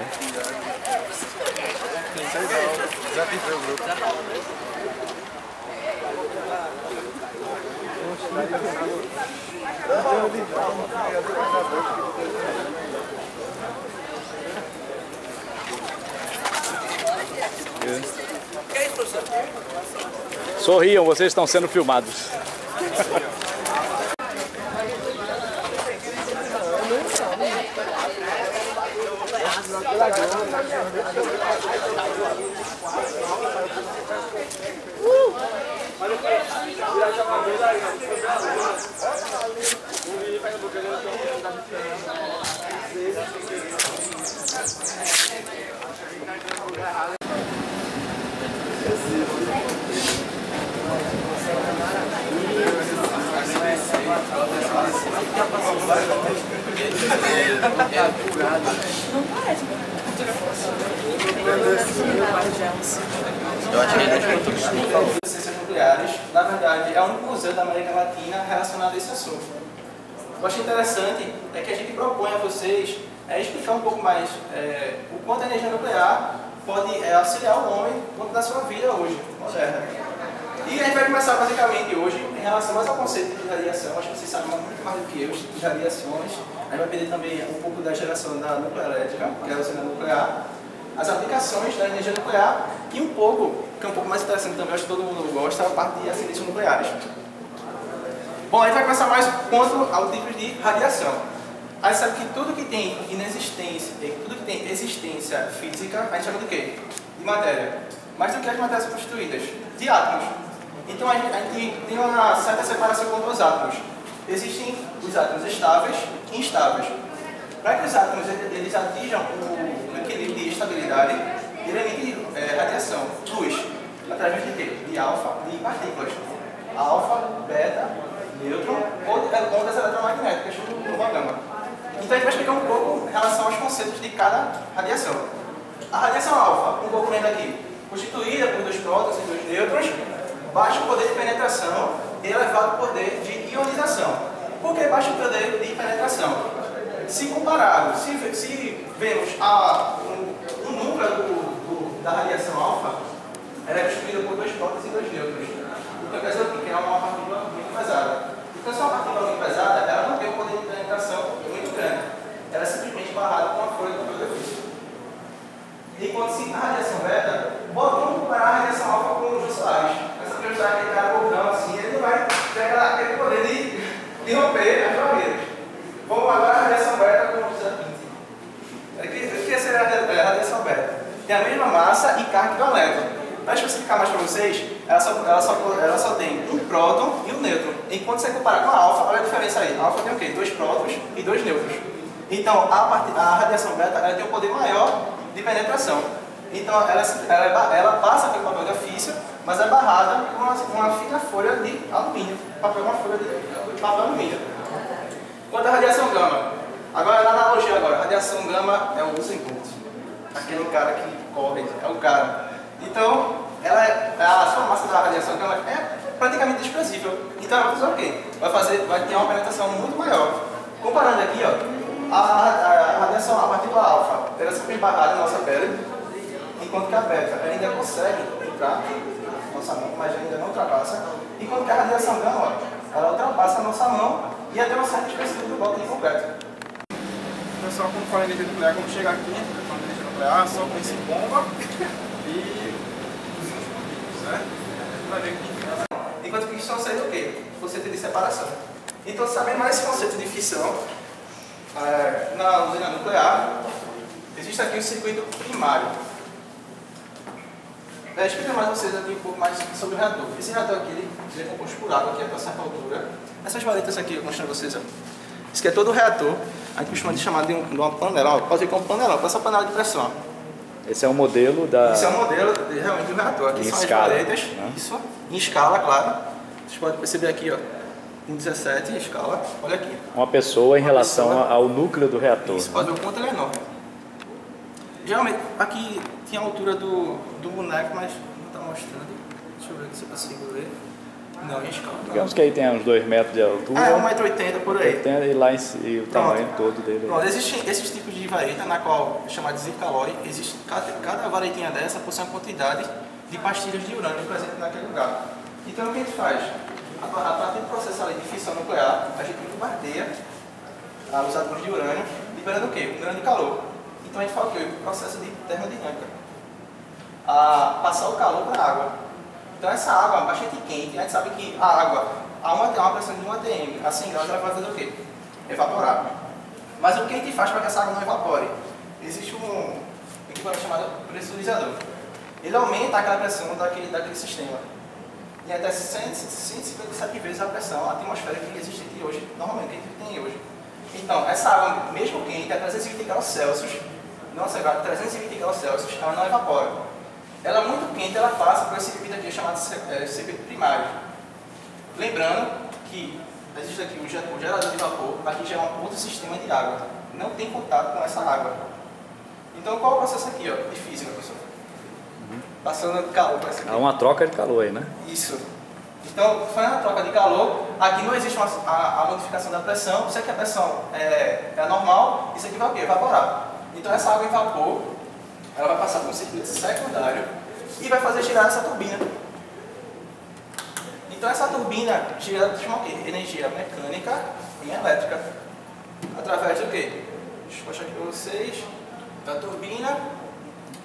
né? Já tem o grupo. Sorriam, vocês estão sendo filmados. Ciências nucleares, na verdade, é o único museu da América Latina relacionado a esse assunto. O que eu acho interessante é que a gente propõe a vocês explicar um pouco mais o quanto a energia nuclear pode auxiliar o homem na sua vida hoje, moderna. E a gente vai começar basicamente hoje em relação mais ao conceito de radiação. Acho que vocês sabem muito mais do que eu de radiações. A gente vai pedir também um pouco da geração da nuclear elétrica, que é a usina nuclear, as aplicações da energia nuclear e um pouco, que é um pouco mais interessante também, acho que todo mundo gosta, a parte de acidentes nucleares. Bom, a gente vai começar mais quanto ao tipo de radiação. A gente sabe que tudo que tem inexistência, tudo que tem existência física, a gente chama de quê? De matéria. Mas do que as matérias são constituídas? De átomos. Então a gente tem uma certa separação contra os átomos. Existem os átomos estáveis e instáveis. Para que os átomos eles atinjam o equilíbrio de estabilidade, ele emite radiação, luz, através de quê? De alfa, de partículas. Alfa, beta, nêutron ou ondas eletromagnéticas no gama. Então a gente vai explicar um pouco em relação aos conceitos de cada radiação. A radiação alfa, um documento aqui, constituída por 2 prótons e 2 nêutrons, baixo poder de penetração e elevado poder de ionização. Por que baixo poder de penetração? Se comparado, se vemos o núcleo da radiação alfa, ela é constituída por 2 prótons e 2 nêutrons. Então quer dizer que é uma partícula muito pesada. Então se é uma partícula muito pesada, ela não tem um poder de penetração muito grande. Ela é simplesmente barrada com uma folha de papel de ofício. Enquanto se a radiação beta, vamos comparar a radiação alfa com os raios solares. Essa pessoa vai pegar o botão assim, ele não vai pegar aquele poder de romper as barreiras. Vamos agora a radiação beta com o José Pinto. O que seria a radiação beta? Tem a mesma massa e carga do elétron. Para especificar mais para vocês, ela só tem um próton e um nêutron. Enquanto você comparar com a alfa, olha a diferença aí. A alfa tem o quê? 2 prótons e 2 nêutrons. Então, a radiação beta ela tem um poder maior de penetração. Então, ela passa pelo papel de ofício, mas é barrada com uma fina folha de alumínio. Uma folha de papel alumínio. Quanto à radiação gama, agora na analogia agora, radiação gama é o Usain Bolt. Aquele cara que corre, é o cara. Então, a sua massa da radiação gama é praticamente desprezível. Então ela vai fazer o quê? Vai ter uma penetração muito maior. Comparando aqui, ó, a radiação, a partícula alfa, ela é sempre barrada na nossa pele, enquanto que a beta ela ainda consegue entrar na nossa mão, mas ainda não ultrapassa. Enquanto que a radiação gama, ó, ela ultrapassa a nossa mão e até uma certa espécie de volta de concreto. Pessoal, quando fala em energia nuclear, quando chega aqui, fala em energia nuclear, só pensa em bomba e certo? Vai ver que... Enquanto que fissão seria o quê? O conceito de separação. Então, sabendo mais esse conceito de fissão, na usina nuclear, existe aqui o circuito primário. Explica mais a vocês aqui um pouco mais sobre o reator. Esse reator aqui, ele é composto por água aqui até uma certa altura. Essas valetas aqui, eu vou mostrar a vocês. Ó. Isso aqui é todo o reator. A gente costuma chamar de uma panela. Ó, pode ser que é um panelão, essa panela de pressão. Esse é o modelo da... Esse é o modelo realmente do reator. Aqui em são escala, as valetas. né? Isso, em escala, claro. Vocês podem perceber aqui, ó, em 17 em escala. Olha aqui. Uma pessoa em relação ao núcleo do reator. Isso, pode ver o quanto ele é enorme. Geralmente, aqui tinha a altura do boneco, mas não está mostrando. Deixa eu ver se eu consigo ver. Não, em escala. Digamos que aí tem uns 2 metros de altura. É, 1,80 m por aí. E lá e o tamanho todo dele. Pronto, existem esses tipos de vareta, na qual é chamada de zinco calórico. Existe cada varetinha dessa possui uma quantidade de pastilhas de urânio presente naquele lugar. Então o que a gente faz? A partir do processo ali de fissão nuclear, a gente bombardeia os átomos de urânio, liberando o quê? Um grande calor. Então a gente fala o quê? O processo de termodinâmica. Passar o calor para a água. Então essa água bastante quente, a gente sabe que a água a uma pressão de 1 atm, a 100 graus, ela vai fazer o quê? Evaporar. Mas o que a gente faz para que essa água não evapore? Existe um equipamento chamado pressurizador. Ele aumenta aquela pressão daquele sistema em até 157 vezes a pressão atmosférica que existe aqui hoje, normalmente, que a gente tem hoje. Então, essa água, mesmo quente, a 320 graus Celsius, nossa, agora 320 graus Celsius, ela não evapora. Ela é muito quente, ela passa por esse líquido aqui chamado circuito primário. Lembrando que existe aqui o gerador de vapor, aqui já é um outro sistema de água. Não tem contato com essa água. Então, qual é o processo aqui, ó, de física, pessoal? Passando calor para essa aqui. Há uma troca de calor aí, né? Isso. Então, fazendo a troca de calor, aqui não existe a modificação da pressão. Se aqui a pressão é normal, isso aqui vai o quê? Evaporar. Então, essa água em vapor, ela vai passar por um circuito secundário e vai fazer girar essa turbina. Então, essa turbina gira, chama o quê? Energia mecânica e elétrica. Através do quê? Deixa eu mostrar aqui para vocês. Da turbina,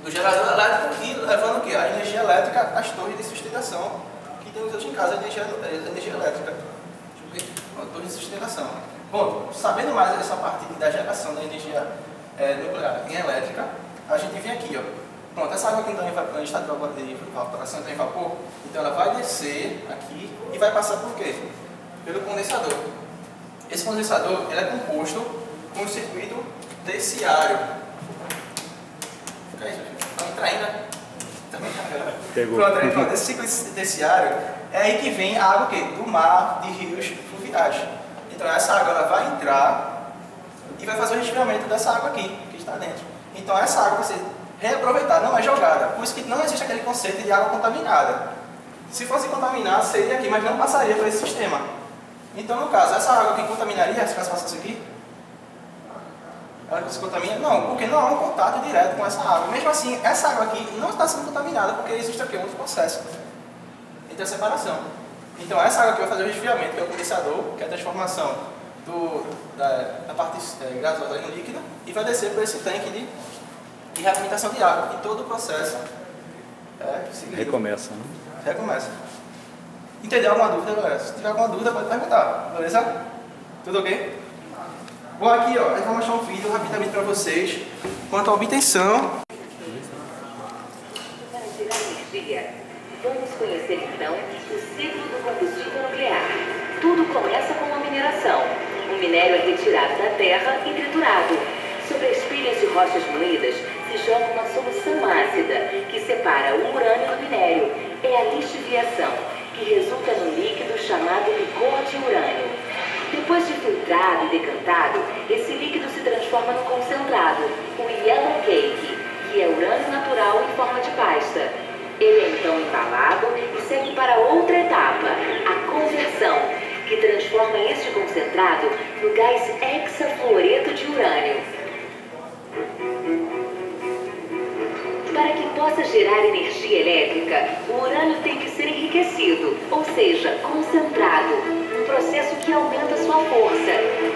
do gerador elétrico e levando o quê? A energia elétrica às torres de sustentação que temos hoje em casa, a energia elétrica. Deixa eu ver. Torre de sustentação. Bom, sabendo mais dessa parte da geração da energia nuclear e elétrica, a gente vem aqui, ó. Pronto, essa água que está em estado de evaporação, está em vapor, então ela vai descer aqui e vai passar por quê? Pelo condensador. Esse condensador ele é composto com um circuito terciário. Fica aí, está me traindo, né? Também pegou. Pronto, esse ciclo terciário é aí que vem a água o quê? Do mar, de rios fluviais. Então essa água ela vai entrar e vai fazer o resfriamento dessa água aqui, que está dentro. Então essa água vai ser reaproveitada, não é jogada. Por isso que não existe aquele conceito de água contaminada. Se fosse contaminada, seria aqui, mas não passaria por esse sistema. Então, no caso, essa água que contaminaria, se caso passasse aqui, ela se contamina? Não, porque não há um contato direto com essa água. Mesmo assim, essa água aqui não está sendo contaminada, porque existe aqui outro processo entre a separação. Então, essa água aqui vai fazer o resfriamento, que é o condensador, que é a transformação da parte gasosa em líquida, e vai descer por esse tanque de realimentação de água. E todo o processo seguido. Recomeça, né? Recomeça. Entendeu alguma dúvida, galera? Se tiver alguma dúvida, pode perguntar, beleza? Tudo ok? Bom, aqui, ó, a gente vai mostrar um vídeo rapidamente para vocês quanto à obtenção. Para gerar energia, vamos conhecer então o ciclo do combustível nuclear. Tudo começa com a mineração. O minério é retirado da terra e triturado. Sobre as pilhas de rochas moídas se joga uma solução ácida que separa o urânio do minério. É a lixiviação, que resulta num líquido chamado licor de urânio. Depois de filtrado e decantado, esse líquido se transforma no concentrado, o yellow cake, que é urânio natural em forma de pasta. Ele é então embalado e segue para outra etapa, a conversão, que transforma este concentrado no gás hexafluoreto de urânio. Para que possa gerar energia elétrica, o urânio tem que ser enriquecido, ou seja, concentrado, um processo que aumenta sua força.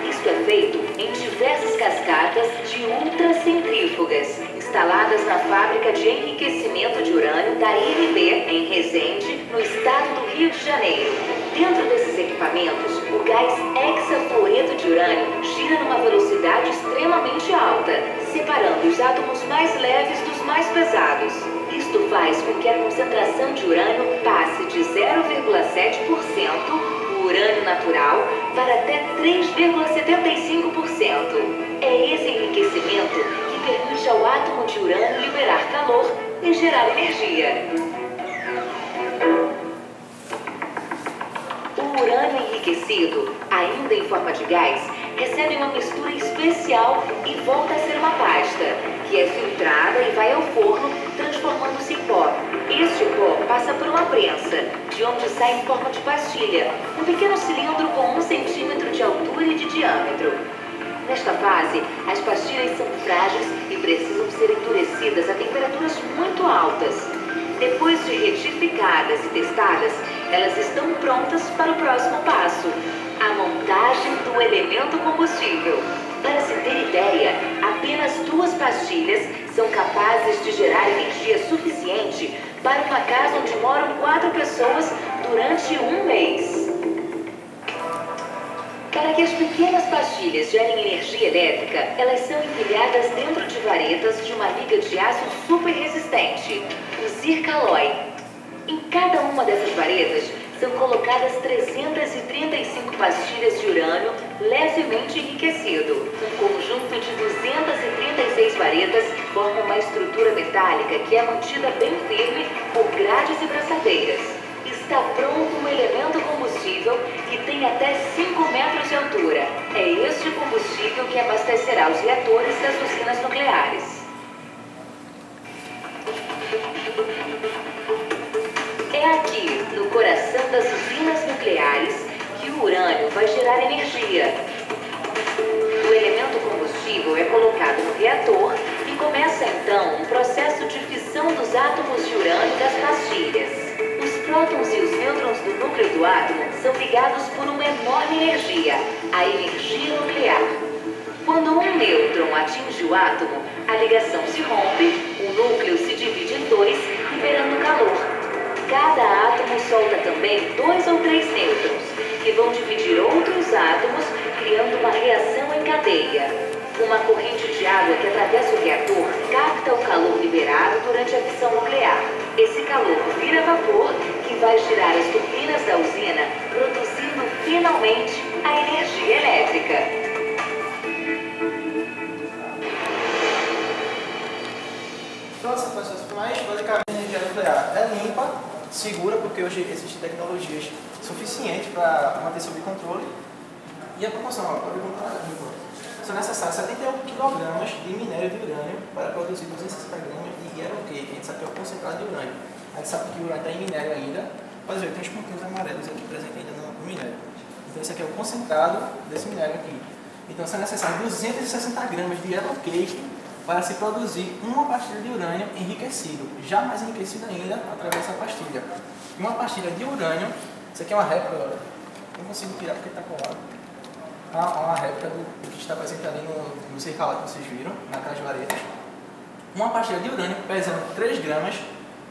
Isto é feito em diversas cascatas de ultracentrífugas, instaladas na fábrica de enriquecimento de urânio da INB, em Resende, no estado do Rio de Janeiro. Dentro desses equipamentos, o gás hexafluoreto de urânio gira numa velocidade extremamente alta, separando os átomos mais leves dos mais pesados. Isto faz com que a concentração de urânio passe de 0,7%, o urânio natural, para até 3,75%. É esse enriquecimento que permite ao átomo de urânio liberar calor e gerar energia. O urânio enriquecido, ainda em forma de gás, recebe uma mistura especial e volta a ser uma pasta, que é filtrada e vai ao forno, transformando-se em pó. Este pó passa por uma prensa, de onde sai em forma de pastilha, um pequeno cilindro com 1 centímetro de altura e de diâmetro. Nesta fase, as pastilhas são frágeis e precisam ser endurecidas a temperaturas muito altas. Depois de retificadas e testadas, elas estão prontas para o próximo passo, a montagem do elemento combustível. Para se ter ideia, apenas 2 pastilhas são capazes de gerar energia suficiente para uma casa onde moram 4 pessoas durante 1 mês. Para que as pequenas pastilhas gerem energia elétrica, elas são empilhadas dentro de varetas de uma liga de aço super resistente, o Zircaloy. Em cada uma dessas varetas são colocadas 335 pastilhas de urânio levemente enriquecido. Um conjunto de 236 varetas forma uma estrutura metálica que é mantida bem firme por grades e braçadeiras. Está pronto um elemento combustível que tem até 5 metros de altura. É este combustível que abastecerá os reatores das usinas nucleares. É aqui, no coração das usinas nucleares, que o urânio vai gerar energia. O elemento combustível é colocado no reator e começa então um processo de fissão dos átomos de urânio das pastilhas. Os prótons e os nêutrons do núcleo do átomo são ligados por uma enorme energia, a energia nuclear. Quando um nêutron atinge o átomo, a ligação se rompe, o núcleo se divide em 2, liberando calor. Cada átomo solta também 2 ou 3 nêutrons, que vão dividir outros átomos, criando uma reação em cadeia. Uma corrente de água que atravessa o reator capta o calor liberado durante a fissão nuclear. Esse calor vira vapor que vai girar as turbinas da usina, produzindo finalmente a energia elétrica. Então, essa processo mais basicamente a energia nuclear é limpa, segura, porque hoje existem tecnologias suficientes para manter sob controle, e a proporção são necessários 71 kg de minério de urânio para produzir 260 gramas de IROK, que a gente sabe que é o concentrado de urânio. A gente sabe que o urânio está em minério ainda, mas ver, tem uns pontinhos amarelos aqui presentes ainda no minério. Então esse aqui é o concentrado desse minério aqui. Então são necessários 260 gramas de IROK para se produzir uma pastilha de urânio enriquecido, já mais enriquecido ainda através dessa pastilha. Uma pastilha de urânio, isso aqui é uma réplica, não consigo tirar porque está colado. Uma réplica do que está presente ali no circular que vocês viram, naquelas varetas. Uma pastilha de urânio pesando 3 gramas,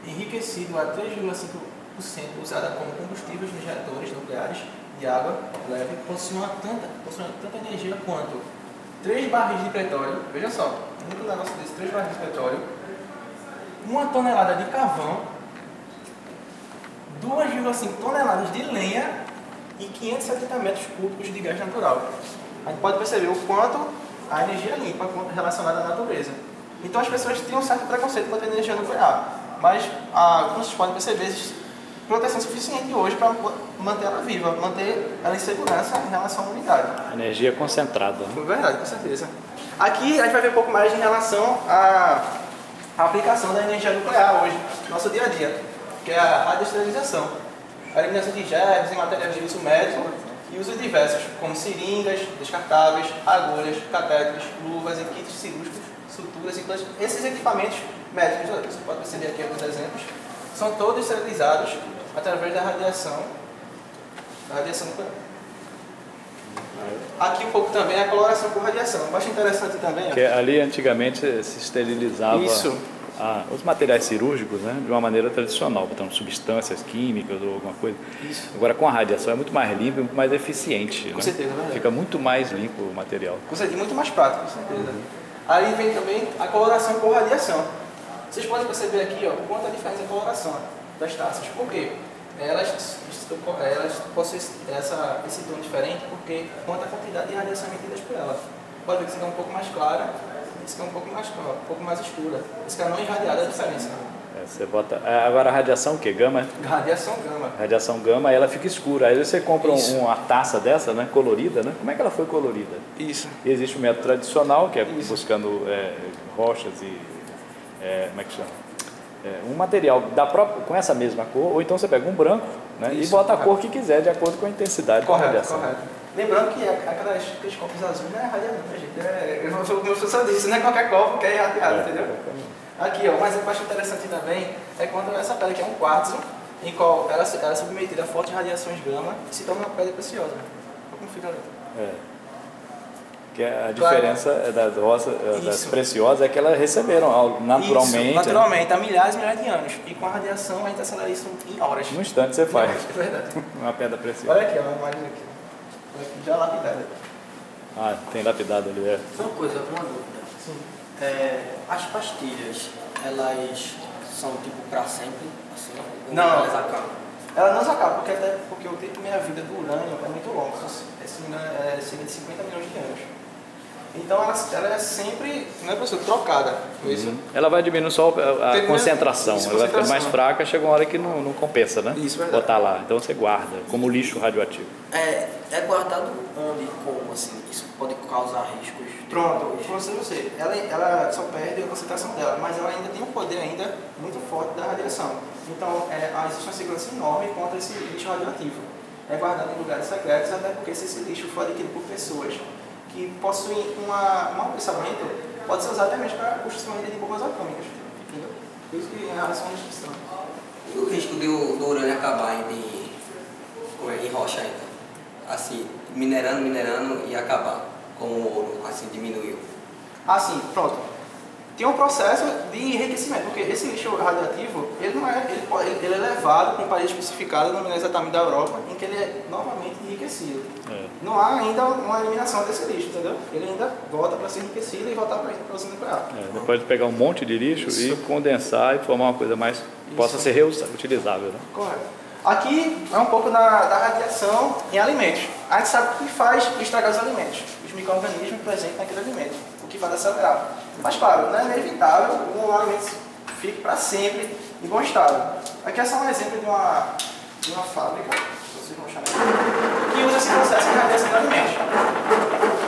enriquecido a 3,5%, usada como combustível nos reatores nucleares de água leve, possuindo tanta energia quanto 3 barris de petróleo, veja só, muito negócio desse, 3 barris de petróleo, 1 tonelada de carvão, 2,5 toneladas de lenha e 570 metros cúbicos de gás natural. A gente pode perceber o quanto a energia é limpa relacionada à natureza. Então as pessoas têm um certo preconceito contra a energia nuclear, mas como vocês podem perceber, existe proteção suficiente hoje para manter ela viva, manter ela em segurança em relação à humanidade. Energia concentrada, né? É verdade, com certeza. Aqui a gente vai ver um pouco mais em relação à aplicação da energia nuclear hoje, no nosso dia a dia, que é a radioesterilização. A eliminação de germes em materiais de uso médico e usos diversos, como seringas, descartáveis, agulhas, catéteres, luvas e kits cirúrgicos, suturas e implantes. Esses equipamentos médicos, você pode perceber aqui alguns exemplos, são todos esterilizados através da radiação nuclear. Aqui um pouco também a coloração por radiação. Eu acho interessante também. Porque ali antigamente se esterilizava os materiais cirúrgicos, né, de uma maneira tradicional, botando substâncias químicas ou alguma coisa. Isso. Agora com a radiação é muito mais limpo e muito mais eficiente. Com né? certeza, é verdade. Fica muito mais limpo o material. Com certeza, muito mais prático, com certeza. Aí vem também a coloração por radiação. Vocês podem perceber aqui, ó, quanto a diferença da coloração das taças. Por quê? Elas possuem esse tom diferente porque quanto a quantidade de radiação emitida por ela. Pode ver que isso aqui é um pouco mais clara, isso aqui é um pouco mais escura. Isso aqui é não irradiada a diferença. Você bota. Agora a radiação o quê? Gama? Radiação gama. Radiação gama, ela fica escura. Aí você compra uma taça dessa, né, colorida, né? Como é que ela foi colorida? Isso. E existe o método tradicional, que é buscando rochas e como é que chama? um material com essa mesma cor, ou então você pega um branco, né, e bota a cor que quiser, de acordo com a intensidade da radiação. Correto. Lembrando que aqueles copos azuis não é radiado, né, gente? Como o professor disse, não é qualquer copo que é irradiado, entendeu? Aqui, ó, um exemplo que eu acho interessante também é quando essa pedra aqui é um quartzo, em qual ela é submetida a fortes radiações gama e se torna uma pedra preciosa. Como fica ali? Que a diferença das rochas, das preciosas, é que elas receberam naturalmente. Isso, naturalmente, há milhares e milhares de anos. E com a radiação a gente acelera isso em horas. No instante você faz. É verdade. Uma pedra preciosa. Olha aqui, ó, uma imagem aqui. Olha aqui, já lapidada. Ah, tem lapidado ali, Só uma coisa, uma dúvida. Sim. As pastilhas, elas são tipo para sempre? Assim, ou Não. elas acabam? Ela não se acaba, porque o tempo de meia-vida do urânio é muito longo. É cerca de 50 milhões de anos. Então ela é sempre, não é professor, trocada. Isso. Ela vai diminuindo só a concentração, ela vai ficando mais fraca, chega uma hora que não compensa, né? Isso, verdade. Botar lá, então você guarda, como lixo radioativo. É guardado onde, como assim? Isso pode causar riscos? Pronto, você, ela só perde a concentração dela, mas ela ainda tem um poder ainda muito forte da radiação. Então existe uma segurança enorme contra esse lixo radioativo. É guardado em lugares secretos, até porque se esse lixo for adquirido por pessoas que possuem um mau pensamento, pode ser usado até mesmo para a construção de bombas atômicas. Entendeu? Por isso que é a relação de restrição. E o risco do urânio acabar em rocha ainda? Assim, minerando e acabar, como o ouro, assim, diminuiu. Assim, pronto. Tem um processo de enriquecimento, porque esse lixo radioativo, ele é levado para um país especificado, não exatamente da Europa, em que ele é novamente enriquecido. Não há ainda uma eliminação desse lixo, entendeu? Ele ainda volta para ser enriquecido e voltar para a usina nuclear. Depois de pegar um monte de lixo e condensar e formar uma coisa mais que possa ser reutilizável, né? Correto. Aqui é um pouco da radiação em alimentos. A gente sabe o que faz estragar os alimentos, os micro-organismos presentes naquele alimento, o que faz acelerar. Mas claro, não é inevitável que o alimento fique para sempre em bom estado. Aqui é só um exemplo de uma fábrica, vocês vão chamar, que usa esse processo de radiação de alimentos.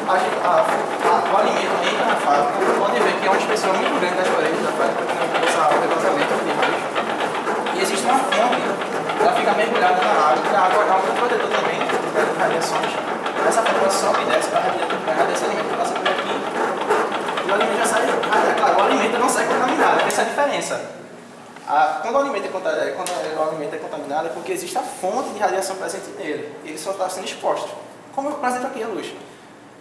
O alimento entra na fábrica, podem ver que é uma espessura muito grande das paredes da fábrica, que não tem esse vazamento de raios. E existe uma fonte, ela fica mergulhada na água, e a água é um protetor também das radiações. Essa fonte sobe e desce para radiar esse alimento, passa por aqui, e o alimento já sai, claro, o alimento não sai contaminado, essa é a diferença. Quando o alimento é contaminado é porque existe a fonte de radiação presente nele, e ele só está sendo exposto. Como, por exemplo, aqui a luz.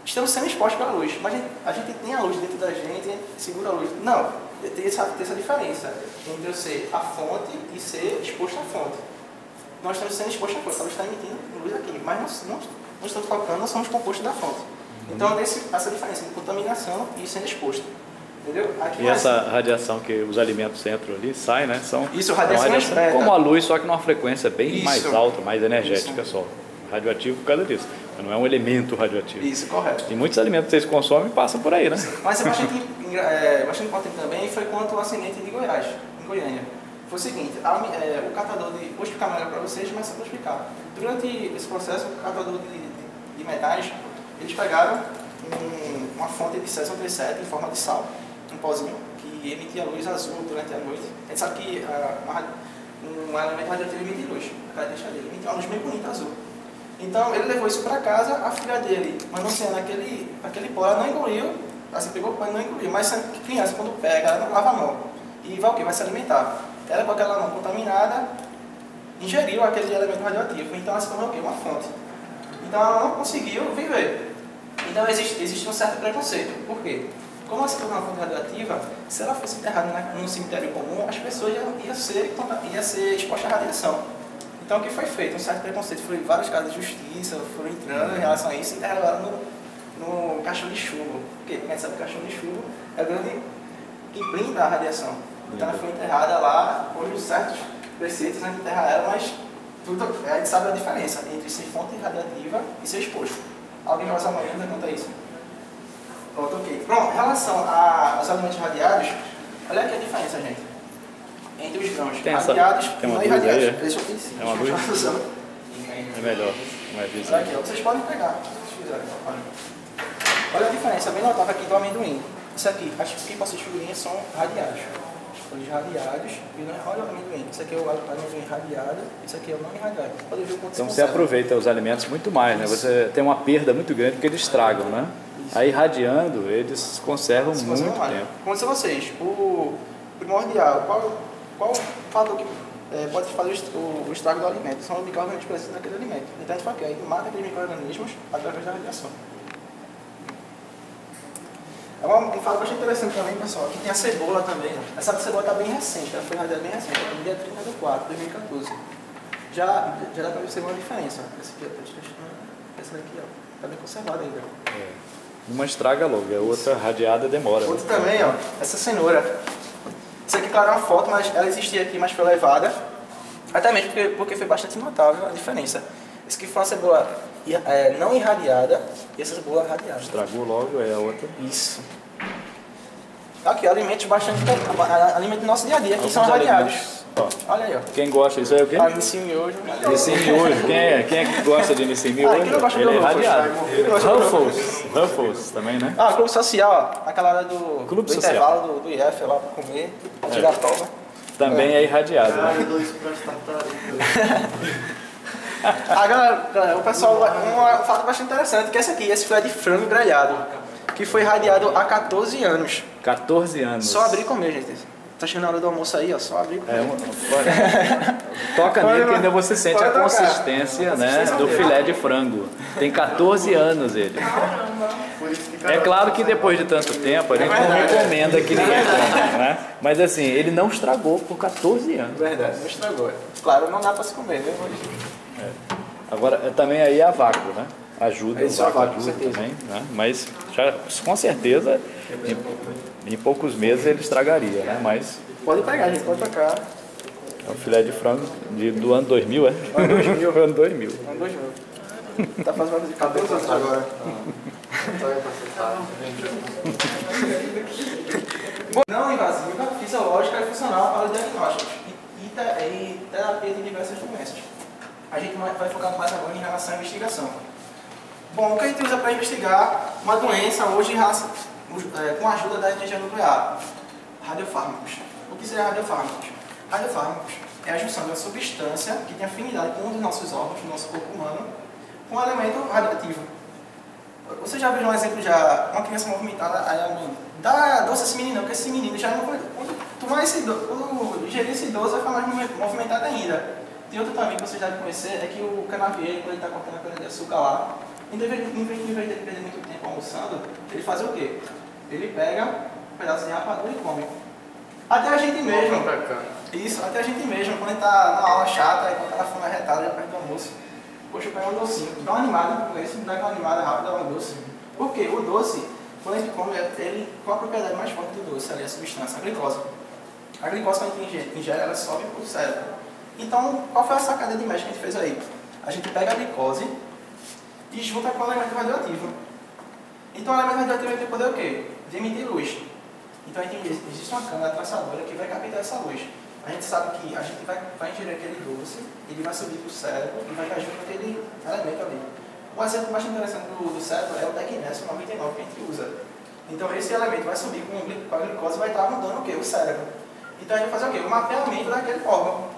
Estamos sendo expostos pela luz, mas a gente tem a luz dentro da gente, segura a luz. Não, tem essa diferença entre eu ser a fonte e ser exposto à fonte. Nós estamos sendo expostos à fonte, a luz está emitindo luz aqui, mas não estamos tocando, nós somos compostos da fonte. Então, essa diferença entre contaminação e sendo exposto. Entendeu? E essa radiação que os alimentos entram ali, sai, né? Isso, radiação como a luz, só que numa frequência bem mais alta, mais energética só. Radioativo por causa disso. Não é um elemento radioativo. Isso, correto. E muitos alimentos que vocês consomem passam por aí, né? Mas é bastante importante também foi quanto o acidente de Goiás, em Goiânia. Foi o seguinte, o catador vou explicar melhor para vocês, mas só para explicar. Durante esse processo, o catador de metais, eles pegaram uma fonte de césio 37 em forma de sal, um pozinho, que emitia luz azul durante a noite. A gente sabe que um elemento radioativo emite luz, a característica dele, emitia uma luz bem bonita azul. Então ele levou isso para casa, a filha dele, manuseando aquele pó, ela não engoliu, assim, pegou o pó e não engoliu, mas criança quando pega, ela não lava a mão e vai o quê? Vai se alimentar. Ela com aquela mão contaminada, ingeriu aquele elemento radioativo, então ela se tornou o quê? Uma fonte. Então ela não conseguiu viver. Então existe um certo preconceito. Por quê? Como ela se tornou uma fonte radioativa, se ela fosse enterrada num cemitério comum, as pessoas iam ser expostas à radiação. Então o que foi feito? Um certo preconceito. Foi vários casos de justiça, foram entrando em relação a isso e enterraram ela no caixão de chumbo. Porque quem sabe que o caixão de chumbo é o grande que brinda a radiação. Então ela foi enterrada lá, hoje certos preceitos a gente enterra ela, mas a gente sabe a diferença entre ser fonte radiativa e ser exposto. Alguém vai usar uma pergunta quanto a isso? Pronto, ok. Pronto, em relação aos alimentos radiados, olha aqui a diferença, gente. Entre os grãos radiados e não irradiados. Deixa eu pensar. É uma luz? É melhor, mais visível. Olha aqui, vocês podem pegar, se vocês quiserem. Olha a diferença, bem notável aqui do amendoim. Isso aqui, as pipas e figurinhas são radiadas. Os irradiados e não. Olha o amendoim. Isso aqui é o amendoim irradiado, isso aqui é o não irradiado. Pode ver o quanto Então você aproveita os alimentos muito mais, né? Você tem uma perda muito grande porque eles estragam, né? Aí irradiando, eles conservam muito tempo. Como disse a vocês, o primordial, qual o fator que pode fazer o estrago do alimento? São os micro-organismos presentes naquele alimento. Então a gente faz o quê? A gente mata aqueles micro-organismos através da radiação. É um fato bastante interessante também, pessoal, que tem a cebola também. Essa cebola está bem recente, ela foi irradiada bem recente, no dia 30 de 4 de 2014. Já dá para perceber uma diferença. Essa aqui, essa daqui, ó, está bem conservada ainda. Uma estraga logo, a outra radiada demora. Outra também, ó, essa cenoura. Isso aqui, claro, é uma foto, mas ela existia aqui, mas foi levada. Até mesmo porque foi bastante notável a diferença. Isso aqui foi uma cebola não irradiada e essa cebola irradiada. Estragou logo, é a outra. Isso. Aqui, alimentos alimentos do nosso dia a dia, que são irradiados. Ó, olha aí, ó. Quem gosta disso aí é o quê? Nissin miojo. Nissin miojo. Quem é que gosta de Nissin miojo? Ele é irradiado. Ruffles também, né? Clube Social, ó. Aquela hora do intervalo do IF lá pra comer, tirar a prova. Também é irradiado. Né? Agora, o pessoal, um fato bastante interessante, que esse filé de frango grelhado, que foi irradiado há 14 anos. 14 anos. Só abrir e comer, gente. Tá chegando a hora do almoço aí, ó, só abrir e comer. Toca nele que ainda você sente a consistência, né, do filé de frango. Tem 14 anos ele. É claro que depois de tanto tempo a gente não recomenda que ninguém coma, né? Mas assim, ele não estragou por 14 anos. Verdade, não estragou. Claro, não dá pra se comer, né? Agora, também aí a vácuo, né? Ajuda, o vácuo ajuda também, né? Mas já, com certeza, em poucos meses ele estragaria, né? Mas pode pegar, gente, pode pegar. É um filé de frango do ano 2000, é? Ano 2000. Ano 2000. Ano 2000. Tá fazendo 14 anos agora. Não invasiva, fisiológica e funcional para diagnósticos e terapia de diversas doenças. A gente vai focar mais agora em relação à investigação. Bom, o que a gente usa para investigar uma doença hoje com a ajuda da energia nuclear? Radiofármacos. O que seria radiofármacos? Radiofármacos é a junção de uma substância que tem afinidade com um dos nossos órgãos, do nosso corpo humano, com um elemento radioativo. Você já viu um exemplo uma criança movimentada, aí a mãe dá doce a esse menino, porque esse menino já não vai. Quando ingerir esse doce vai ficar mais movimentado ainda. Tem outro também que você já deve conhecer, é que o canavieiro, quando ele está cortando a cana de açúcar lá, em vez de perder muito tempo almoçando, ele faz o quê? Ele pega um pedaço de rapadura e come. Até a gente mesmo. Isso, até a gente mesmo, quando a gente está na aula chata, e com aquela fome arretada, já perto do almoço, poxa, pega um docinho, dá uma animada com esse, dá aquela animada rápida, dá um doce. Por quê? O doce, quando a gente come, qual a propriedade mais forte do doce? Ali é a substância, a glicose. A glicose, quando a gente ingere, ela sobe para o cérebro. Então, qual foi a sacada de mestre que a gente fez aí? A gente pega a glicose e junta com o elemento radioativo. Então, o elemento radioativo tem poder o quê? De emitir luz. Então, existe uma câmera traçadora que vai captar essa luz. A gente sabe que a gente vai ingerir aquele doce, ele vai subir para o cérebro e vai estar junto com aquele elemento ali. Um exemplo mais interessante do cérebro é o tecnésio 99 que a gente usa. Então, esse elemento vai subir com a glicose e vai estar mudando o quê? O cérebro. Então, a gente vai fazer o quê? O mapeamento daquele órgão.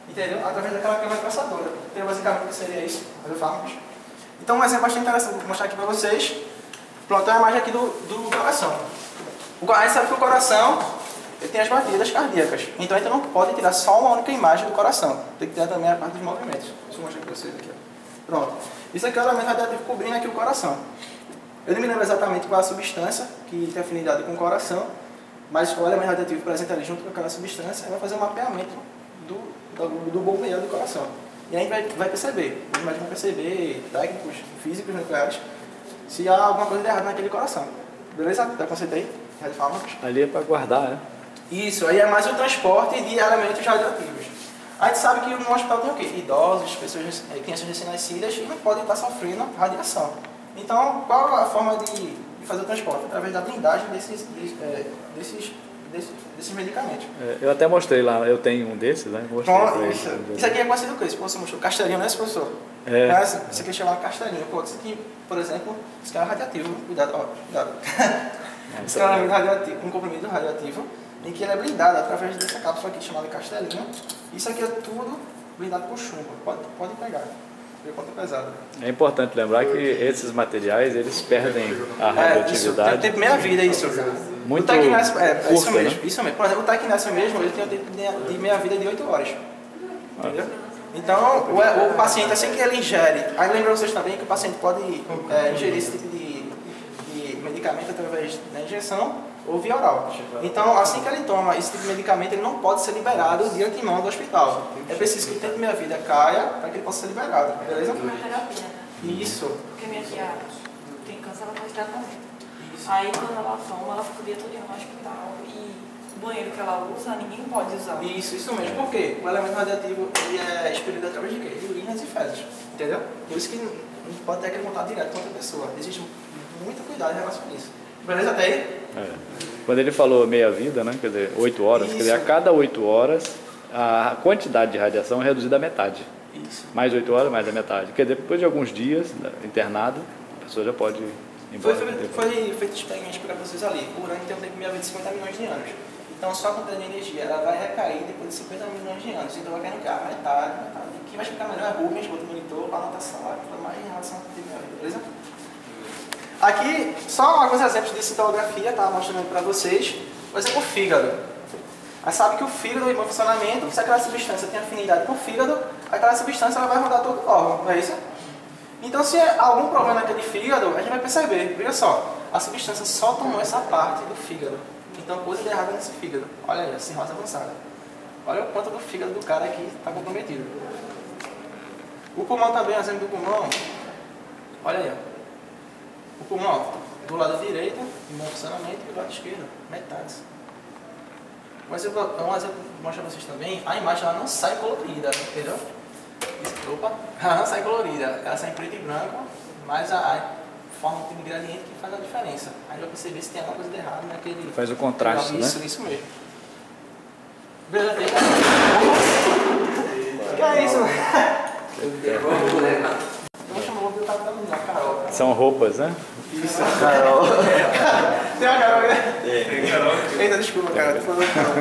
Entendeu? Através daquela câmera traçadora. Então, basicamente, o que seria isso? Radiofármacos. Então, um exemplo bastante interessante, vou mostrar aqui para vocês. Pronto, é a imagem aqui do coração. A gente sabe que o coração ele tem as batidas cardíacas. Então, a gente não pode tirar só uma única imagem do coração. Tem que tirar também a parte dos movimentos. Deixa eu mostrar para vocês aqui. Ó. Pronto. Isso aqui é o elemento radioativo cobrindo aqui o coração. Eu não me lembro exatamente qual é a substância que tem afinidade com o coração, mas o elemento radioativo presente ali junto com aquela substância vai fazer um mapeamento do bombeio do coração. E aí a gente vai perceber, os médicos vão perceber, técnicos, físicos nucleares, se há alguma coisa de errado naquele coração. Beleza? Dá conceito aí? Radiofármacos? Ali é para guardar, né? Isso, aí é mais o transporte de elementos radioativos. A gente sabe que no hospital tem o quê? Idosos, crianças recém-nascidas que não podem estar sofrendo radiação. Então, qual a forma de fazer o transporte? Através da blindagem desses medicamentos. Eu até mostrei lá, eu tenho um desses, né? Isso aqui é conhecido com isso. Você mostrou castelinho, não é, professor? Isso aqui chama castelinho. Isso aqui, por exemplo, isso aqui é radioativo. Cuidado, ó, cuidado. Esse é um radioativo, um comprimido radioativo em que ele é blindado através dessa cápsula aqui chamada castelinho. Isso aqui é tudo blindado por chumbo. Pode pegar. Vê quanto é pesado. É importante lembrar que esses materiais, eles perdem a radioatividade. Tem tempo meia-vida isso. Muito o Tecness, curta, isso mesmo, né? isso mesmo. Por exemplo, o Tecness mesmo, ele tem um tempo de meia-vida de 8 horas. Entendeu? Então, o paciente, assim que ele ingere, aí lembra vocês também que o paciente pode ingerir esse tipo de medicamento através da injeção ou via oral. Então, assim que ele toma esse tipo de medicamento, ele não pode ser liberado de antemão do hospital. É preciso que o tempo de meia-vida caia para que ele possa ser liberado, beleza? Uma terapia, né? Isso. Porque minha tia tem câncer, ela faz tratamento. Aí quando ela toma, ela fica o dia todo no hospital e o banheiro que ela usa, ninguém pode usar. Isso mesmo. Por quê? O elemento radioativo ele é expelido através de quê? De urinas e fezes. Entendeu? Por isso que não pode ter aquele contato direto com outra pessoa. Existe muito cuidado em relação a isso. Beleza até aí? Quando ele falou meia-vida, né? Quer dizer, 8 horas, Isso. quer dizer, a cada 8 horas a quantidade de radiação é reduzida à metade. Isso. Mais 8 horas, mais a metade. Quer dizer, depois de alguns dias internado, a pessoa já pode ir embora. Foi feito experimentos para vocês ali. O urânio tem um tempo de meia-vida de 50 milhões de anos. Então, só a quantidade de energia ela vai recair depois de 50 milhões de anos. Então, vai cair no carro, metade. Quem vai explicar melhor é Rubens, bota o monitor, a anotação lá, tudo mais em relação ao tempo de meia-vida, beleza? Aqui, só alguns exemplos de citolografia, tá? Mostrando para vocês. Por exemplo, o fígado. Aí sabe que o fígado, em bom funcionamento, se aquela substância tem afinidade com o fígado, aquela substância ela vai rodar todo o órgão, não é isso? Então, se há algum problema naquele fígado, a gente vai perceber. Veja só, a substância só tomou essa parte do fígado. Então, coisa de errada nesse fígado. Olha aí, a cirrose avançada. Olha o quanto do fígado do cara aqui está comprometido. O pulmão também, exemplo do pulmão. Olha aí, ó. O pulmão, do lado direito, em bom funcionamento, e do lado esquerdo, metades. Um exemplo que mostra pra vocês também, a imagem ela não sai colorida, entendeu? Opa, ela não sai colorida, ela sai em preto e branco, mas a forma de gradiente que faz a diferença. Aí vai perceber se tem alguma coisa de errado naquele... Faz o contraste, né? Isso mesmo. Beleza, que é isso? Vou chamar o Carol da menina, Carol. São roupas, né? Isso, Carol. Tem uma Carol, né? Eita, desculpa, cara. Tô falando Carol.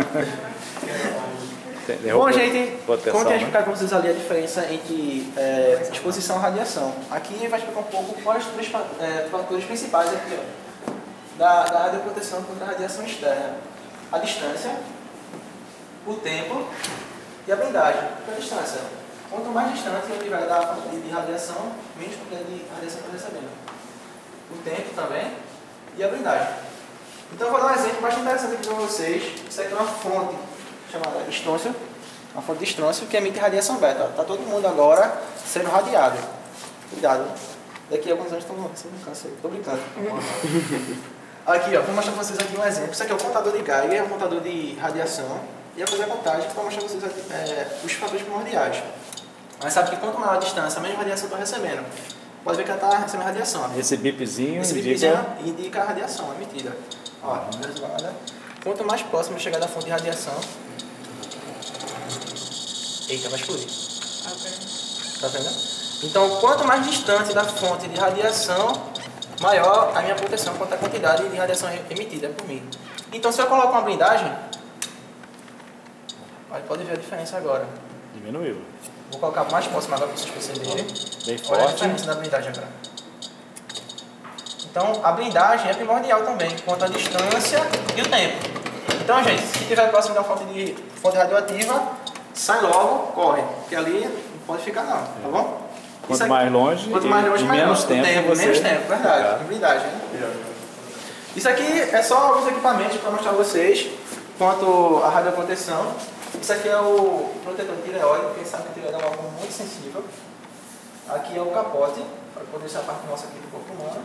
Tem Bom, roupa gente, proteção, como eu tinha né? explicado para vocês ali a diferença entre exposição e radiação. Aqui vai explicar um pouco quais os fatores principais aqui, ó, da radioproteção contra a radiação externa. A distância, o tempo e a blindagem. Qual é a distância? Quanto mais distante eu tiver da fonte de radiação, menos quantidade de radiação eu estou recebendo. O tempo também e a blindagem. Então eu vou dar um exemplo bastante interessante aqui para vocês. Isso aqui é uma fonte chamada estrôncio, uma fonte de estrôncio que emite radiação beta. Está todo mundo agora sendo radiado. Cuidado, daqui a alguns anos estão recebendo câncer. Estou brincando. Aqui, ó, vou mostrar para vocês aqui um exemplo. Isso aqui é o contador de Geiger, é um contador de radiação. E eu vou fazer a contagem para mostrar para vocês aqui, os fatores primordiais. Mas sabe que quanto maior a distância, a mesma radiação eu estou recebendo. Pode ver que ela está recebendo radiação. Esse bipzinho indica a radiação emitida. Ó, quanto mais próximo eu chegar da fonte de radiação... Eita, vai explodir. Tá vendo? Então, quanto mais distante da fonte de radiação, maior a minha proteção quanto à quantidade de radiação emitida por mim. Então, se eu coloco uma blindagem... Pode ver a diferença agora. diminuiu. Vou colocar mais próximo agora para vocês perceberem. Bem Olha a forte. diferença da blindagem agora. Então, a blindagem é primordial também, quanto à distância e o tempo. Então, gente, se estiver próximo de uma fonte radioativa, sai logo, corre, porque ali não pode ficar não, tá bom? Quanto mais longe, quanto mais longe, e melhor. menos tempo você... Menos tempo, verdade, blindagem, né? Isso aqui é só alguns equipamentos para mostrar a vocês quanto à radioproteção. Isso aqui é o protetor de tireoide, quem sabe que a tireoide é um órgão muito sensível. Aqui é o capote, para poder ser a parte nossa aqui do corpo humano.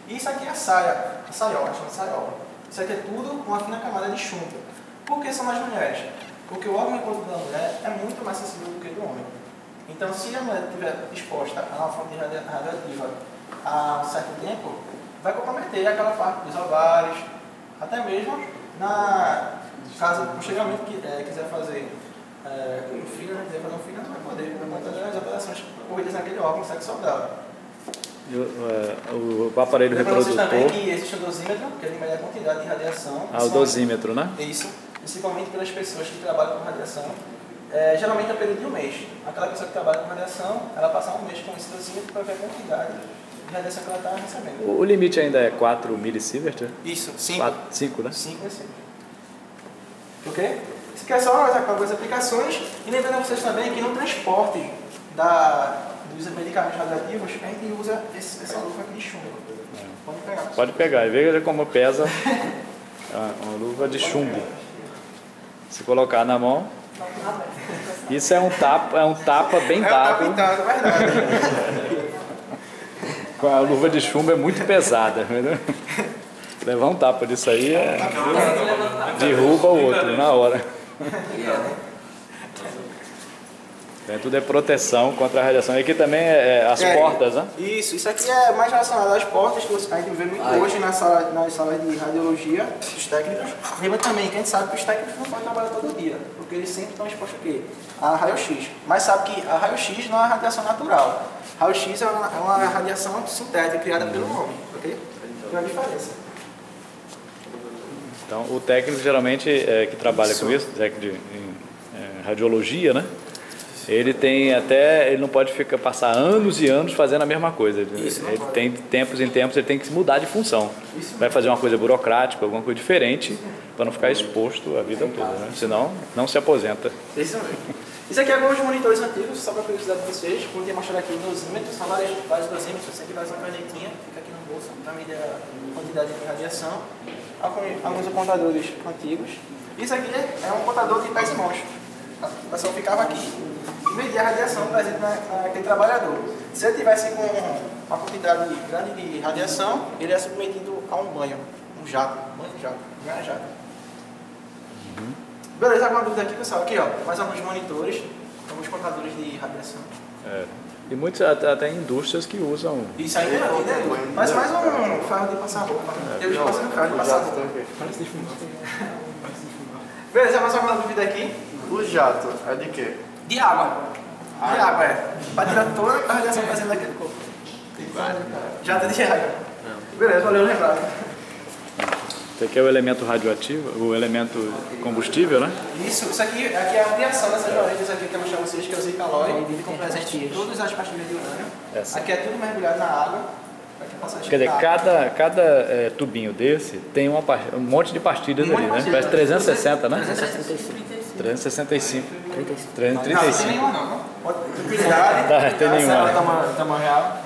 E isso aqui é a saia, a saiola, chama saiola. Isso aqui é tudo uma fina camada de chumbo. Por que são as mulheres? Porque o órgão enquanto da mulher é muito mais sensível do que o do homem. Então, se a mulher estiver exposta a uma fonte radioativa há um certo tempo, vai comprometer aquela parte dos ovários, até mesmo caso posteriormente quiser fazer um filho, quiser fazer um filho, não vai poder, por conta das operações ocorridas naquele órgão sexual dela. O aparelho Lembra vocês também reprodutor. que existe um dosímetro, que ele mede a quantidade de radiação. O dosímetro, né? Isso. principalmente pelas pessoas que trabalham com radiação, geralmente é um período de um mês. Aquela pessoa que trabalha com radiação, ela passa um mês com esse dosímetro para ver a quantidade de radiação que ela está recebendo. O limite ainda é 4 milisievert? Isso, 5. 5, né? 5 milisievert. Ok? Isso aqui é só algumas aplicações. E lembrando a vocês também que no transporte dos medicamentos radioativos, a gente usa essa luva aqui de chumbo. Pode pegar. Pode pegar. E veja como pesa uma luva de chumbo. Se colocar na mão, isso é um tapa bem dado. É verdade. Com a luva de chumbo é muito pesada. Entendeu? Levar um tapa disso aí derruba o outro na hora. Tudo é proteção contra a radiação. E aqui também as portas, né? Isso aqui é mais relacionado às portas que a gente vê muito hoje nas salas de radiologia, os técnicos. Lembra também que a gente sabe que os técnicos não podem trabalhar todo dia, porque eles sempre estão expostos a quê? A raio-x. Mas sabe que a raio-x não é uma radiação natural. Raio-x é uma radiação sintética criada pelo homem, ok? Tem uma diferença. Então, o técnico geralmente que trabalha com isso, técnico em radiologia, né? Ele não pode passar anos e anos fazendo a mesma coisa. Ele tem tempos em tempos, ele tem que mudar de função. Vai fazer uma coisa burocrática, alguma coisa diferente, para não ficar exposto a vida toda, né? Senão não se aposenta. Isso aqui é alguns monitores antigos, só para curiosidade de vocês. Como eu mostrar aqui dosímetros, são vários dosímetros. Você aqui vai usar uma canetinha, fica aqui no bolso para medir a quantidade de radiação. Alguns contadores antigos. Isso aqui é um contador de pés e mãos. O pessoal ficava aqui e media a radiação presente naquele trabalhador. Se ele tivesse com uma quantidade grande de radiação, ele é submetido a um banho, um jato, não é jato. Beleza, alguma dúvida aqui, pessoal? Aqui, ó, mais alguns monitores, alguns contadores de radiação. E muitos até indústrias que usam. Isso aí é mas mais um ferro de passar roupa. Eu já passei um ferro de passar roupa. Beleza, mais alguma dúvida aqui? O jato é de quê? De água. De água, para tirar toda a radiação presente daquele corpo. Jato de água. Beleza, valeu lembrar. Esse aqui é o elemento radioativo, o elemento combustível, né? Isso aqui é a ampliação dessas joelhas aqui que eu mostrei a vocês, que é o Zicalói, com presente em todas as pastilhas de urânio. Aqui é tudo mergulhado na água. Quer dizer, cada tubinho desse tem um monte de pastilhas ali, né? Parece 360, né? 365. 335. Não, tem nenhuma não. Tranquilidade. Tem nenhuma. Tamanho real?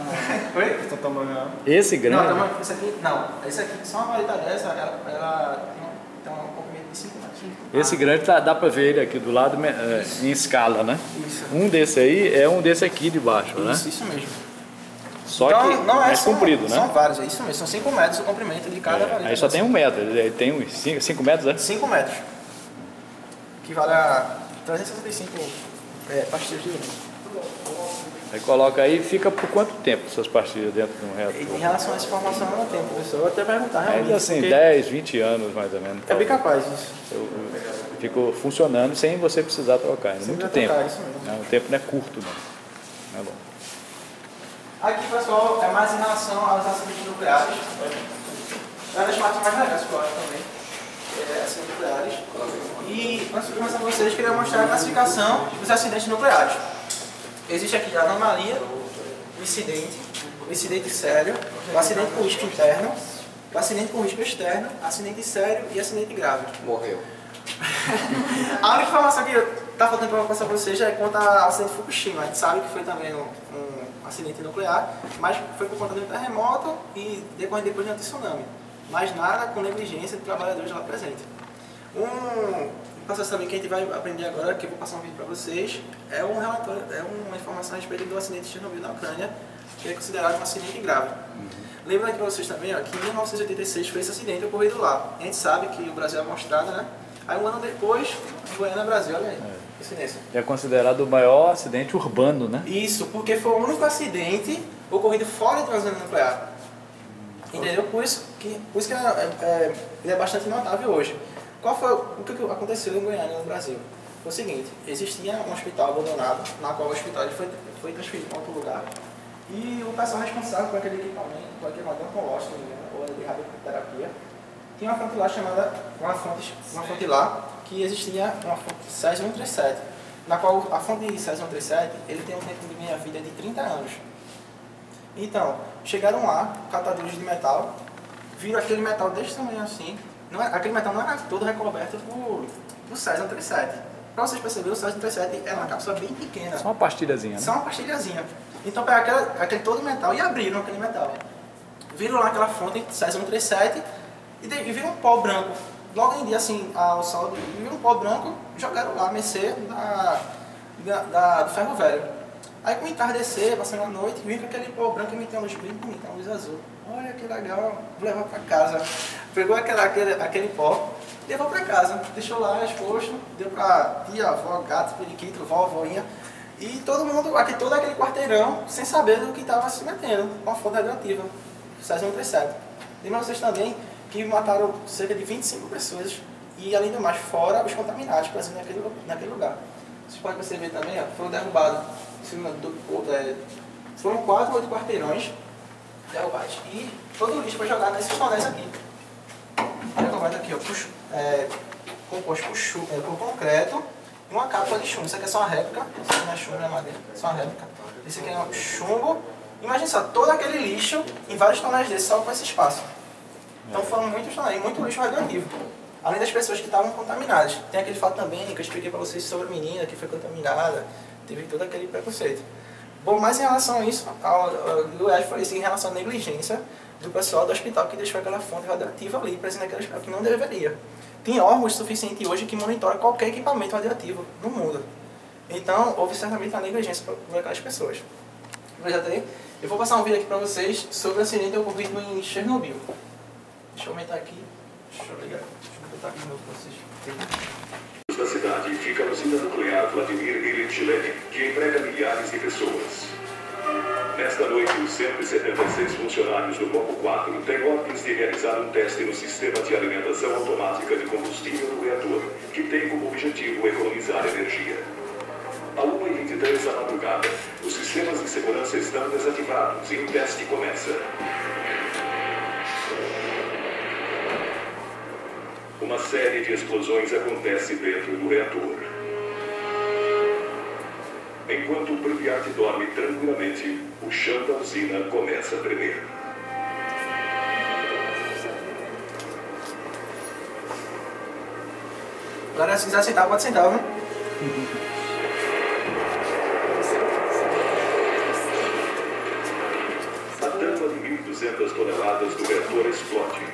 Oi? Tamanho real? Esse grande? Não, esse aqui, só uma vareta dessa, ela tem um comprimento de 5 metros. Esse grande dá pra ver ele aqui do lado em escala, né? Isso. Um desse aí é um desse aqui de baixo, né? Isso mesmo. Só então, que mais comprido, né? São vários, é isso mesmo. São 5 metros o comprimento de cada vareta. Aí só tem 1 metro, ele tem uns 5 metros, né? 5 metros. Que vale a 365 pastilhas de urânio. Aí coloca aí e fica por quanto tempo essas pastilhas dentro de um reator? Em relação a essa informação, eu não tenho, professor. Eu vou até perguntar realmente. Ainda assim, 10, 20 anos mais ou menos. É bem capaz isso. Ficou funcionando sem você precisar trocar. É muito tempo. Isso mesmo. O tempo não é curto, não. Não é bom. Aqui, pessoal, é mais em relação aos acidentes nucleares. É uma das partes mais legais que eu acho também. Acidentes nucleares. E antes de começar com vocês, queria mostrar a classificação dos acidentes nucleares. Existe aqui a anomalia, o incidente sério, o acidente com risco interno, o acidente com risco externo, acidente sério e acidente grave. Morreu. A única informação que está faltando para passar para vocês é quanto ao acidente de Fukushima. A gente sabe que foi também um acidente nuclear, mas foi por conta de um terremoto e depois de um tsunami. Mas nada com negligência de trabalhadores lá presentes. Processo também que a gente vai aprender agora, que eu vou passar um vídeo para vocês, é um relatório, é uma informação a respeito do acidente de Chernobyl na Ucrânia, que é considerado um acidente grave. Lembrando aqui para vocês também, ó, que em 1986 foi esse acidente ocorrido lá. A gente sabe que o Brasil é mostrado, né? Aí um ano depois, Goiânia, Brasil, olha aí. Coincidência. É considerado o maior acidente urbano, né? Isso, porque foi o único acidente ocorrido fora de uma zona nuclear. Entendeu? Por isso que ele é bastante notável hoje. Qual foi o que aconteceu em Goiânia, no Brasil? Foi o seguinte, existia um hospital abandonado, na qual o hospital foi transferido para outro lugar, e o pessoal responsável por aquele equipamento, oncológico, ou de radioterapia, tinha uma fonte lá chamada, uma fonte lá, que existia uma fonte Césio 137, na qual a fonte de Césio 137 ele tem um tempo de meia-vida de 30 anos. Então, chegaram lá, catadores de metal, viram aquele metal desse tamanho assim, aquele metal não era todo recoberto do Césio 137. Para vocês perceberem, o Césio 137 é uma cápsula bem pequena. Só uma pastilhazinha, né? Só uma pastilhazinha. Então pegaram aquele todo metal e abriram aquele metal. Viram lá aquela fonte Césio 137 e viram um pó branco. Logo em dia, assim, ao sol, viram um pó branco, jogaram lá, a mercê do ferro velho. Aí com o entardecer, passando a noite, viram que aquele pó branco emitia uma luz bem bonita, uma luz azul. Olha que legal, vou levar para casa. Pegou aquele pó, levou para casa, deixou lá exposto, deu para tia, avó, gato, periquito, vó, voinha. E todo mundo, todo aquele quarteirão, sem saber do que estava se metendo, com a fonte radioativa, Césio 137. Lembra vocês também que mataram cerca de 25 pessoas e, além do mais, fora os contaminados presentes naquele lugar. Vocês podem perceber também, ó, foram derrubados, foram 4 ou 8 quarteirões derrubados. E todo o lixo foi jogado nesses tonéis aqui. Derrubado aqui, ó, composto por concreto e uma cápsula de chumbo. Isso aqui é só uma réplica, isso aqui não é chumbo, não é madeira, é só uma réplica. Esse aqui é um chumbo. Imagina só, todo aquele lixo em vários tonéis desses só para esse espaço. Então foram muitos tonéis, muito lixo radioativo. Além das pessoas que estavam contaminadas. Tem aquele fato também que eu expliquei para vocês sobre a menina que foi contaminada, teve todo aquele preconceito. Bom, mas em relação a isso, o Luiz falou isso em relação à negligência do pessoal do hospital que deixou aquela fonte radioativa ali, presente naquele hospital, que não deveria. Tem órgãos suficientes hoje que monitoram qualquer equipamento radioativo no mundo. Então, houve certamente uma negligência por aquelas pessoas. Eu vou passar um vídeo aqui para vocês sobre o acidente ocorrido em Chernobyl. Deixa eu aumentar aqui. Deixa eu ligar. Deixa eu botar aqui de novo para vocês verem. Da cidade fica a usina nuclear Vladimir Ilyich Lenin, que emprega milhares de pessoas. Nesta noite, os 176 funcionários do Bloco 4 têm ordens de realizar um teste no sistema de alimentação automática de combustível do reator, que tem como objetivo economizar energia. À 1h23 da madrugada, os sistemas de segurança estão desativados e o teste começa. Uma série de explosões acontece dentro do reator. Enquanto o Pripyat dorme tranquilamente, o chão da usina começa a tremer. Galera, se quiser sentar, pode sentar, viu? A tampa de 1.200 toneladas do reator explode.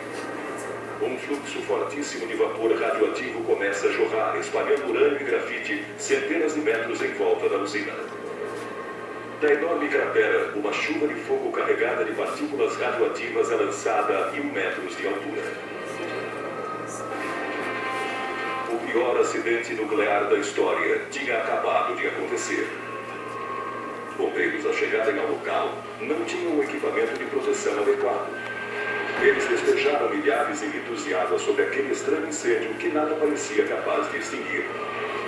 Um fluxo fortíssimo de vapor radioativo começa a jorrar, espalhando urânio e grafite centenas de metros em volta da usina. Da enorme cratera, uma chuva de fogo carregada de partículas radioativas é lançada a 1.000 metros de altura. O pior acidente nuclear da história tinha acabado de acontecer. Bombeiros, ao chegarem ao local, não tinham o equipamento de proteção adequado. Eles despejaram milhares de litros de água sobre aquele estranho incêndio que nada parecia capaz de extinguir.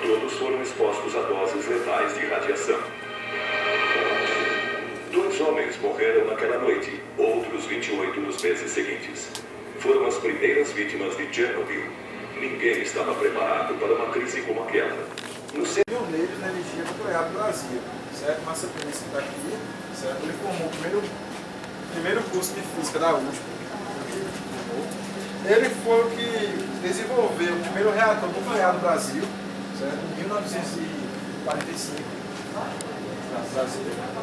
Todos foram expostos a doses letais de radiação. 2 homens morreram naquela noite, outros 28 nos meses seguintes. Foram as primeiras vítimas de Chernobyl. Ninguém estava preparado para uma crise como aquela. No ser pioneiros na energia nuclear do Brasil, certo? Massa Pênis daqui, certo? Ele formou o primeiro curso de física da USP. Ele foi o que desenvolveu o primeiro reator nuclear do Brasil, certo? Em 1945.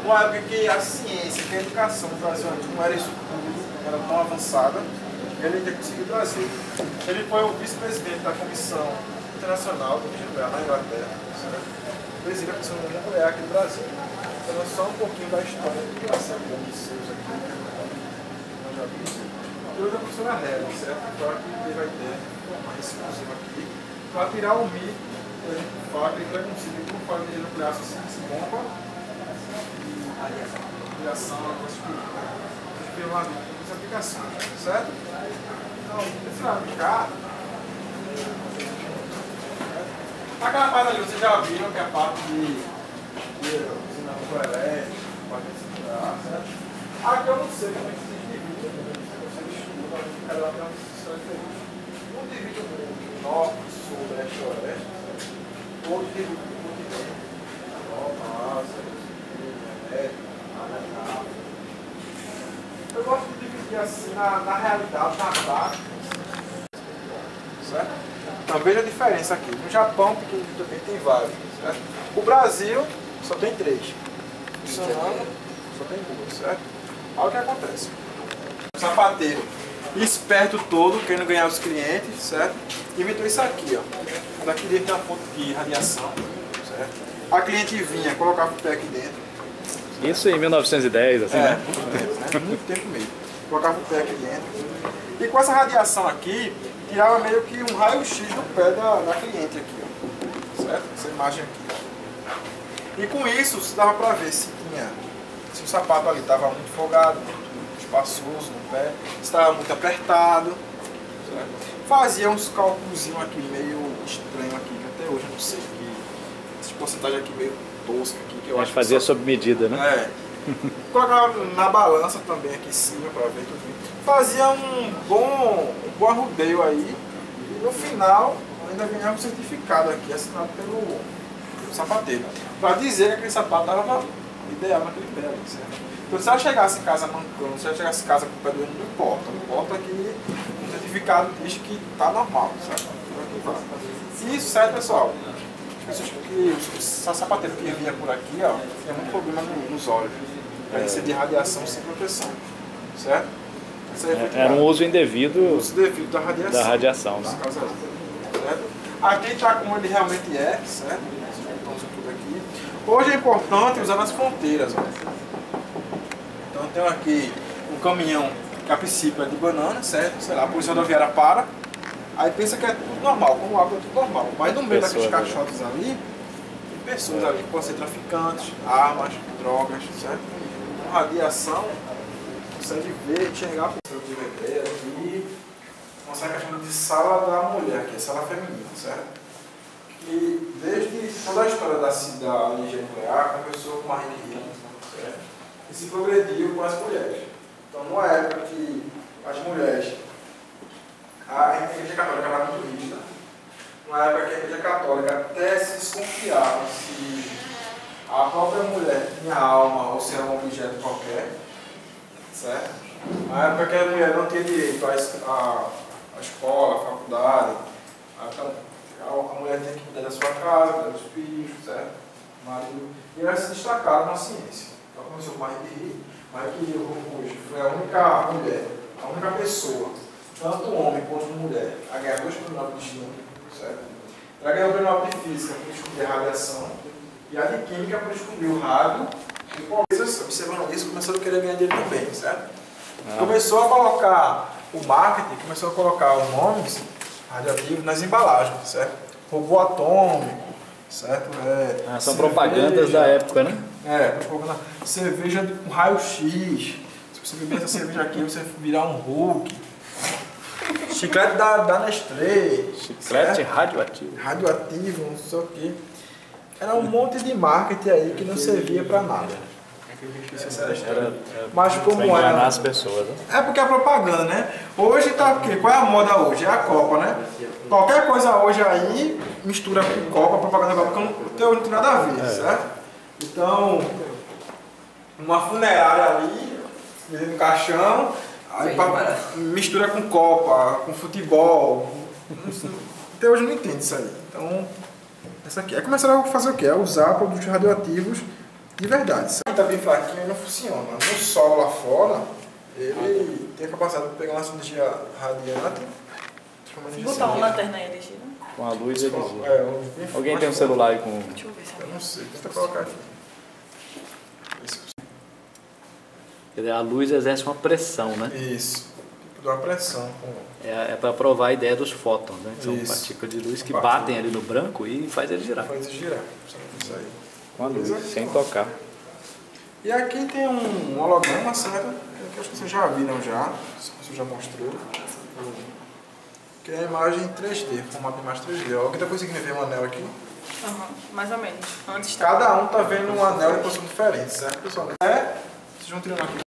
Uma época que a ciência e a educação do Brasil não era isso tudo, não era tão avançada, ele ainda conseguiu trazer. Ele foi o vice-presidente da Comissão Internacional de Energia Nuclear na Inglaterra, certo? Presidente da Comissão de Energia Nuclear aqui no Brasil. Então, só um pouquinho da história do Brasil, dos seus aqui, nós já vimos. Eu da professora Helen, certo? Então aqui teve a ideia de formar esse museu aqui para tirar o mito que a gente fala que ele é conhecido como fala de energia nuclear, se bomba e radiação, pelo lado das aplicações, certo? Então, esse lado de cá, aquela parte ali vocês já viram que é a parte de usina elétrica, parte de segurar, certo? Aqui eu não sei como é que vocês dividem, cada uma tem uma história diferente. Um divide o norte, sul, leste, oeste, ou de continente, Europa, Ásia, América, eu gosto de dividir assim na realidade, na prática, certo? Então veja a diferença aqui. No Japão, pequenininho também tem vários, certo? O Brasil só tem 3. Funcionando, só tem 2, certo? Olha o que acontece. O sapateiro, esperto todo, querendo ganhar os clientes, certo? Inventou isso aqui, ó. Daqui dentro tem uma fonte de radiação, certo? A cliente vinha, colocava o pé aqui dentro. Isso em 1910, assim, né? Muito tempo, né? Muito tempo mesmo. Colocava o pé aqui dentro. E com essa radiação aqui, tirava meio que um raio-x do pé da cliente aqui, ó. Certo? Essa imagem aqui, ó. E com isso, se dava pra ver se o sapato ali estava muito folgado, muito espaçoso no pé, se estava muito apertado, certo? Fazia uns cálculos aqui meio estranho aqui, que até hoje eu não sei, essa porcentagem aqui meio tosca aqui, que eu A acho gente que fazia só... sob medida, né? É. Colocava na balança também aqui em cima para ver tudo. Fazia um bom arrudeio aí. E no final ainda ganhava um certificado aqui assinado pelo sapateiro. Para dizer que aquele sapato estava ideal naquele pé ali, certo? Então se ela chegasse em casa mancando, se ela chegasse em casa com o pé doendo, não importa. Não importa que o certificado diz que está normal, certo? E isso, certo, pessoal? As pessoas que o sapateiro que vinha por aqui, ó, tinha muito problema nos olhos. Para receber radiação sem proteção, certo? Era um uso indevido, da radiação. Da radiação, né? Certo? Aqui está como ele realmente é, certo? Então, tudo aqui. Hoje é importante usar nas fronteiras, ó. Então tem aqui um caminhão que a princípio é de banana, certo? Sei lá, a polícia rodoviária para. Aí pensa que é tudo normal, como água é tudo normal. Mas no meio daqueles caixotes ali, tem pessoas ali que podem ser traficantes, armas, drogas, certo? Com radiação, consegue ver, enxergar a pessoa de bebê aqui. Mostrar a questão de sala da mulher, que é sala feminina, certo? E desde toda a história da energia nuclear, começou com uma religião, certo? E se progrediu com as mulheres. Então, numa época que as mulheres, a Igreja Católica era muito rígida, numa época que a Igreja Católica até se desconfiava se a própria mulher tinha alma ou se era um objeto qualquer, certo? Na época que a mulher não tinha direito à escola, à faculdade, então, a mulher tinha que cuidar da sua casa, cuidar dos filhos, certo? Marido. E ela se destacaram na ciência. Então começou com Marie Curie hoje foi a única mulher, a única pessoa, tanto homem quanto mulher, a ganhar 2 prêmios Nobel de Química, certo? Ela ganhou o prêmio Nobel de Física por descobrir a radiação e a de Química por descobrir o rádio. E com isso, observando isso, começou a querer ganhar dinheiro também, certo? Começou a colocar o marketing, começou a colocar os nomes radioativos nas embalagens, certo? Robô atômico, certo? São propagandas da época, né? Propaganda. Cerveja com raio-x. Se você beber essa cerveja aqui, você virar um Hulk. Chiclete da Nestlé. Chiclete radioativo. Radioativo, não sei o quê. Era um monte de marketing aí que não servia para nada. Mas como enganar as pessoas, né? É porque é propaganda, né? Hoje tá o quê? Qual é a moda hoje? É a Copa, né? Qualquer coisa hoje aí mistura com Copa, propaganda da Copa, porque não tem nada a ver, certo? Então, uma funerária ali, no caixão, aí mistura com Copa, com futebol. Até hoje não entendo isso aí. Então, essa aqui. Aí começaram a fazer o quê? A usar produtos radioativos de verdade. Isso aqui tá bem fraquinho e não funciona. No sol lá fora, ele tem a capacidade de pegar uma energia radiante. Botar uma lanterna aí, energia. Com a luz energia. Alguém tem um celular aí com... Deixa eu ver se eu não sei, tenta colocar aqui. Quer dizer, a luz exerce uma pressão, né? Isso. Tipo de uma pressão. É para provar a ideia dos fótons, né? São Isso. partículas de luz que batem ali no branco e faz ele girar. Faz ele girar. Isso aí. Com a luz, sem tocar. E aqui tem um holograma, certo? Que acho que vocês já viram já. Você já mostrou. Que é a imagem 3D, formato de imagem 3D. Alguém está conseguindo ver um anel aqui? Mais ou menos. Antes Cada um está vendo um anel em posição diferente, certo, pessoal? Vocês vão tirando aqui.